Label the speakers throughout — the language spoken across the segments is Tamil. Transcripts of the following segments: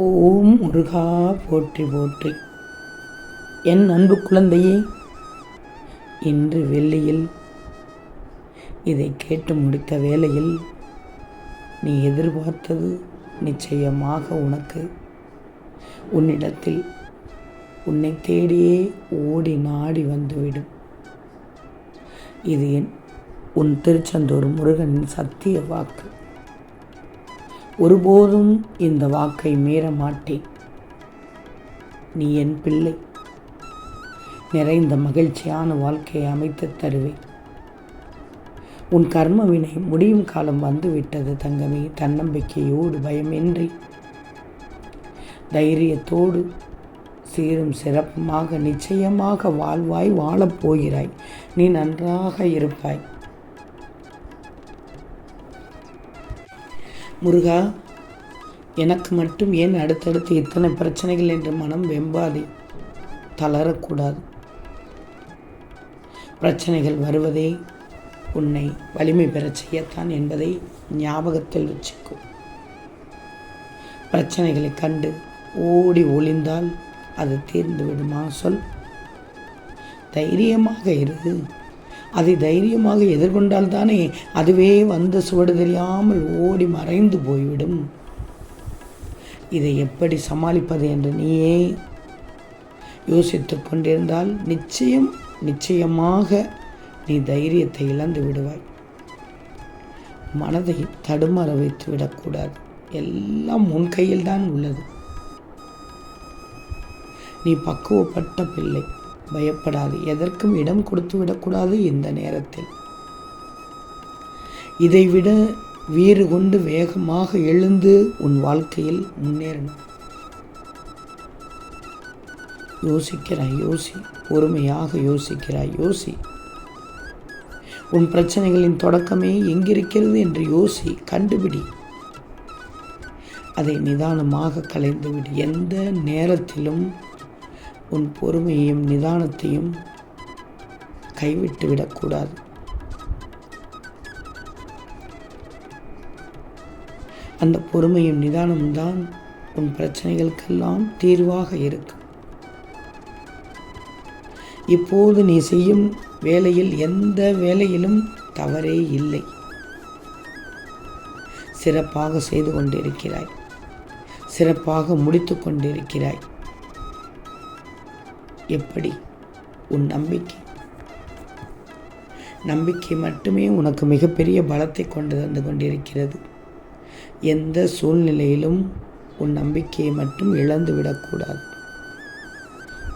Speaker 1: ஓம் முருகா போற்றி போற்றி. என் அன்பு குழந்தையே, இன்று வெள்ளியில் இதை கேட்டு முடித்த வேளையில் நீ எதிர்பார்த்தது நிச்சயமாக உனக்கு உன்னிடத்தில் உன்னை தேடியே ஓடி நாடி வந்துவிடும். இது உன் திருச்செந்தூர் முருகனின் சத்திய வாக்கு. ஒருபோதும் இந்த வாக்கை மீற மாட்டேன். நீ என் பிள்ளை, நிறைந்த மகிழ்ச்சியான வாழ்க்கையை அமைத்து தருவேன். உன் கர்மவினை முடியும் காலம் வந்துவிட்டது தங்கமே. தன்னம்பிக்கையோடு, பயமின்றி, தைரியத்தோடு, சீரும் சிறப்புமாக நிச்சயமாக வாழ்வாய், வாழப்போகிறாய். நீ நன்றாக இருப்பாய். முருகா, எனக்கு மட்டும் ஏன் அடுத்தடுத்து இத்தனை பிரச்சனைகள் என்று மனம் வெம்பாதே. தளரக்கூடாது. பிரச்சனைகள் வருவதே உன்னை வலிமை பெறச் செய்யத்தான் என்பதை ஞாபகத்தில் வச்சுக்கோ. பிரச்சனைகளை கண்டு ஓடி ஒளிந்தால் அது தீர்ந்து விடுமா? சொல். தைரியமாக இரு. அதை தைரியமாக எதிர்கொண்டால் தானே அதுவே வந்து சுவடு தெரியாமல் ஓடி மறைந்து போய்விடும். இதை எப்படி சமாளிப்பது என்று நீயே யோசித்து கொண்டிருந்தால் நிச்சயமாக நீ தைரியத்தை இழந்து விடுவாய். மனதை தடுமாற வைத்து விடக்கூடாது. எல்லாம் உன் கையில் தான் உள்ளது. நீ பக்குவப்பட்ட பிள்ளை. பயப்படாது. எதற்கும் இடம் கொடுத்து விடக்கூடாது. இந்த நேரத்தில் இதைவிட வீறு கொண்டு வேகமாக எழுந்து உன் வாழ்க்கையில் முன்னேறணும். யோசிக்கிறாய், யோசி. பொறுமையாக யோசிக்கிறாய், யோசி. உன் பிரச்சனைகளின் தொடக்கமே எங்கிருக்கிறது என்று யோசி. கண்டுபிடி. அதை நிதானமாக கலைந்துவிடு. எந்த நேரத்திலும் உன் பொறுமையையும் நிதானத்தையும் கைவிட்டு விடக்கூடாது. அந்த பொறுமையும் நிதானம்தான் உன் பிரச்சனைகளுக்கெல்லாம் தீர்வாக இருக்கும். இப்போது நீ செய்யும் வேலையில் எந்த வேலையிலும் தவறே இல்லை. சிறப்பாக செய்து கொண்டிருக்கிறாய். சிறப்பாக முடித்து கொண்டிருக்கிறாய். எப்படி? உன் நம்பிக்கை மட்டுமே உனக்கு மிகப்பெரிய பலத்தை கொண்டு வந்து கொண்டிருக்கிறது. எந்த சூழ்நிலையிலும் உன் நம்பிக்கையை மட்டும் இழந்து விடக்கூடாது.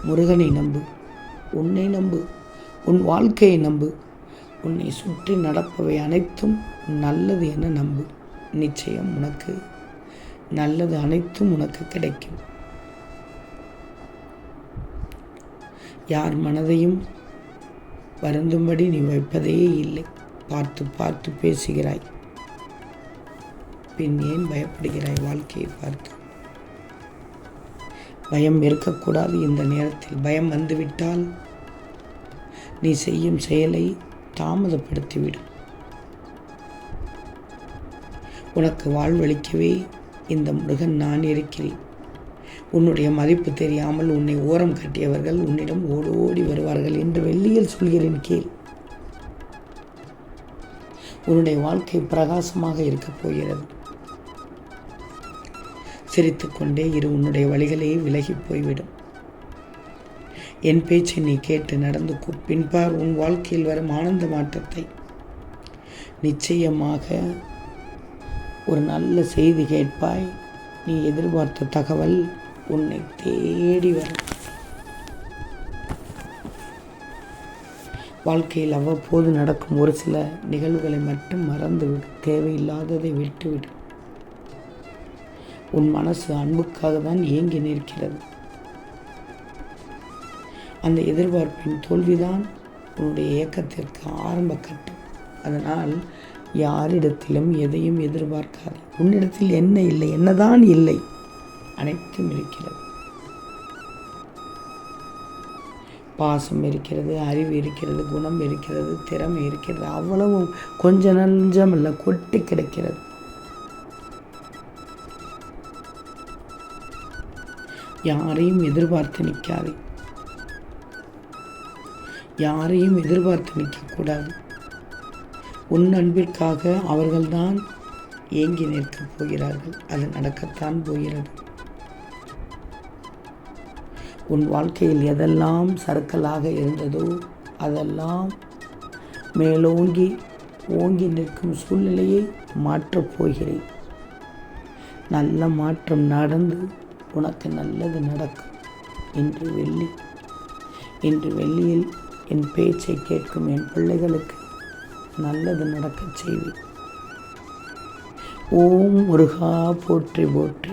Speaker 1: முருகனை நம்பு. உன்னை நம்பு. உன் வாழ்க்கையை நம்பு. உன்னை சுற்றி நடப்பவை அனைத்தும் நல்லது என நம்பு. நிச்சயம் உனக்கு நல்லது அனைத்தும் உனக்கு கிடைக்கும். யார் மனதையும் வருந்தும்படி நீ வைப்பதே இல்லை. பார்த்து பார்த்து பேசுகிறாய். பின் ஏன் பயப்படுகிறாய்? வாழ்க்கையை பார்த்து. பயம் இருக்கக்கூடாது. இந்த நேரத்தில் பயம் வந்துவிட்டால் நீ செய்யும் செயலை தாமதப்படுத்திவிடும். உனக்கு வாழ்வளிக்கவே இந்த முருகன் நான் இருக்கிறேன். உன்னுடைய மதிப்பு தெரியாமல் உன்னை ஓரம் கட்டியவர்கள் உன்னிடம் ஓடோடி வருவார்கள் என்று வெள்ளியில் சொல்கிறேன் கேள். உன்னுடைய வாழ்க்கை பிரகாசமாக இருக்கப் போகிறது. சிரித்துக்கொண்டே இரு. உன்னுடைய வழிகளே விலகி போய்விடும். என் பேச்சை நீ கேட்டு நடந்து பின்பார் உன் வாழ்க்கையில் வரும் ஆனந்த மாற்றத்தை. நிச்சயமாக ஒரு நல்ல செய்தி கேட்பாய். நீ எதிர்பார்த்த தகவல் உன்னை தேடி வரும். வாழ்க்கையில் அவ்வப்போது நடக்கும் ஒரு சில நிகழ்வுகளை மட்டும் மறந்துவிடு. தேவையில்லாததை விட்டுவிடு. உன் மனசு அன்புக்காக தான் ஏங்கி நிற்கிறது. அந்த எதிர்பார்ப்பின் தோல்விதான் உன்னுடைய இயக்கத்திற்கு ஆரம்ப கட்டம். அதனால் யாரிடத்திலும் எதையும் எதிர்பார்க்காது. உன்னிடத்தில் என்ன இல்லை, என்னதான் இல்லை, அனைத்தும் இருக்கிறது. பாசம் இருக்கிறது, அறிவு இருக்கிறது, குணம் இருக்கிறது, திறமை இருக்கிறது. அவ்வளவும் கொஞ்சம் நஞ்சம் இல்லை, கொட்டி கிடக்கிறது. யாரையும் எதிர்பார்த்து நிற்காதே. யாரையும் எதிர்பார்த்து நிற்கக்கூடாது. உன் அன்பிற்காக அவர்கள்தான் ஏங்கி நிற்கப் போகிறார்கள். அது நடக்கத்தான் போகிறது. உன் வாழ்க்கையில் எதெல்லாம் சறுக்கலாக இருந்ததோ அதெல்லாம் மேலோங்கி ஓங்கி நிற்கும் சூழ்நிலையை மாற்றப் போகிறேன். நல்ல மாற்றம் நடந்து உனக்கு நல்லது நடக்கும். இன்று வெள்ளியில் என் பேச்சை கேட்கும் என் பிள்ளைகளுக்கு நல்லது நடக்கச் செய்வேன். ஓம் முருகா போற்றி போற்றி.